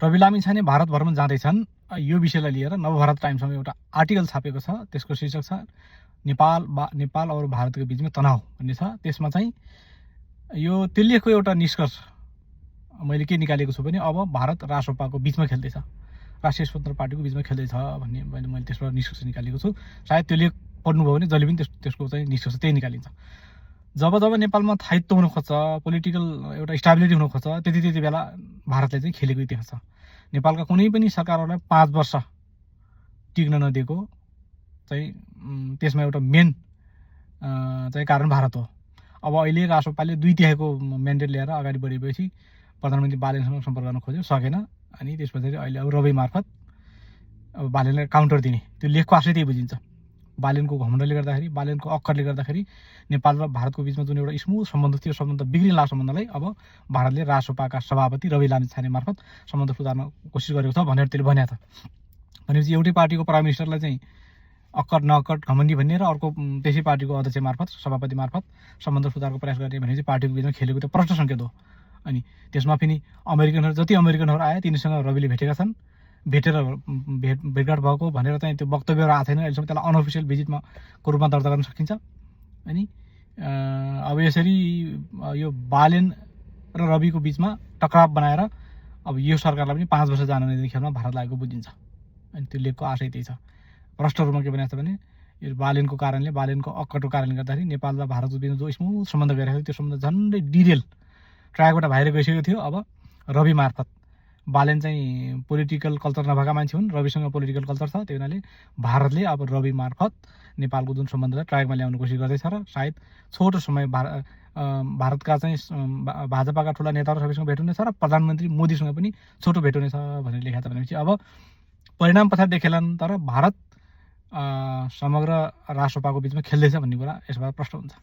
रवि लामिछाने भारतभरमा जाँदैछन्। यो विषयलाई लिएर नवभारत टाइम्समा एउटा आर्टिकल छापेको छ। त्यसको शीर्षक छ नेपाल और भारतको बीचमा तनाव भन्ने छ। त्यसमा चाहिँ यो त्यसलेको एउटा निष्कर्ष मैले के निकालेको छु भने अब भारत रासोपाको बीचमा खेल्दैछ, राष्ट्रिय स्वतन्त्र पार्टीको बीचमा खेल्दैछ भन्ने मैले त्यसबाट निष्कर्ष निकालेको छु। सायद त्यसले पढ्नुभयो भने जहिले पनि त्यसको चाहिँ निष्कर्ष त्यही निकालिन्छ। जब नेपालमा स्थायित्व हुन खोज्छ, पोलिटिकल एउटा स्टेबिलिटी हुन खोज्छ, त्यति बेला भारतले चाहिँ खेलेको इतिहास छ। नेपालका कुनै पनि सरकारहरूलाई 5 वर्ष टिक्न नदिएको चाहिँ त्यसमा एउटा मेन चाहिँ कारण भारत हो। अब अहिले रासोपाले 2/3 म्यान्डेट लिएर अगाडि बढेपछि प्रधानमन्त्री बालेनसँग सम्पर्क गर्न खोज्यो, सकेन। अनि त्यसपछि अहिले अब रवि मार्फत अब बालेनलाई काउन्टर दिने, त्यो लेखको आशय त्यही बुझिन्छ। बालेनको घमण्डले गर्दाखेरि, बालेनको अक्करले गर्दाखेरि नेपाल र भारतको बीचमा जुन एउटा स्मुथ सम्बन्ध थियो, सम्बन्ध बिग्रिला सम्बन्धलाई अब भारतले रासोपाका सभापति रवि लामिछाने मार्फत सम्बन्ध सुधार्न कोसिस गरेको छ भनेर त्यसले भनेको छ। भनेपछि एउटै पार्टीको प्राइम मिनिस्टरलाई चाहिँ अक्कड नअक्कड घमण्डी भन्ने र अर्को त्यसै पार्टीको अध्यक्ष मार्फत, सभापति मार्फत सम्बन्ध सुधारको प्रयास गर्ने भनेपछि पार्टीको बीचमा खेलेको त प्रष्ट सङ्केत हो। अनि त्यसमा पनि जति अमेरिकनहरू आए तिनीसँग रविले भेटेका छन्, भेटेर भेटघाट भएको भनेर चाहिँ त्यो वक्तव्यहरू आएको छैन अहिलेसम्म। त्यसलाई अनअफिसियल भिजिटमा को रूपमा दर्ता गर्न सकिन्छ। अनि अब यसरी यो बालेन र रविको बीचमा टकराव बनाएर अब यो सरकारलाई पनि 5 वर्ष जान नदिने खेलमा भारत लागेको बुझिन्छ। अनि त्यो लेखको आशय त्यही छ। प्रष्ट रूपमा के भनेको छ भने यो बालेनको कारणले, बालेनको अक्कटको कारणले गर्दाखेरि नेपाल र भारतको बीचमा जो स्मुथ सम्बन्ध गइरहेको थियो त्यो सम्बन्ध झन्डै डिटेल ट्र्याकबाट बाहिर गइसकेको थियो। अब रवि मार्फत, बालेन चाहिँ पोलिटिकल कल्चर नभएका मान्छे हुन्, रविसँग पोलिटिकल कल्चर छ। त्यही हुनाले भारतले अब रवि मार्फत नेपालको जुन सम्बन्धलाई ट्र्याकमा ल्याउने कोसिस गर्दैछ र सायद छोटो समय भारतका चाहिँ भाजपाका ठुला नेताहरू सबैसँग भेट हुनेछ र प्रधानमन्त्री मोदीसँग पनि छोटो भेट हुनेछ भनेर लेखेको छ। भनेपछि अब परिणाम पछाडि देखेलान्, तर भारत समग्र रासोपाको बीचमा खेल्दैछ भन्ने कुरा यसबाट प्रष्ट हुन्छ।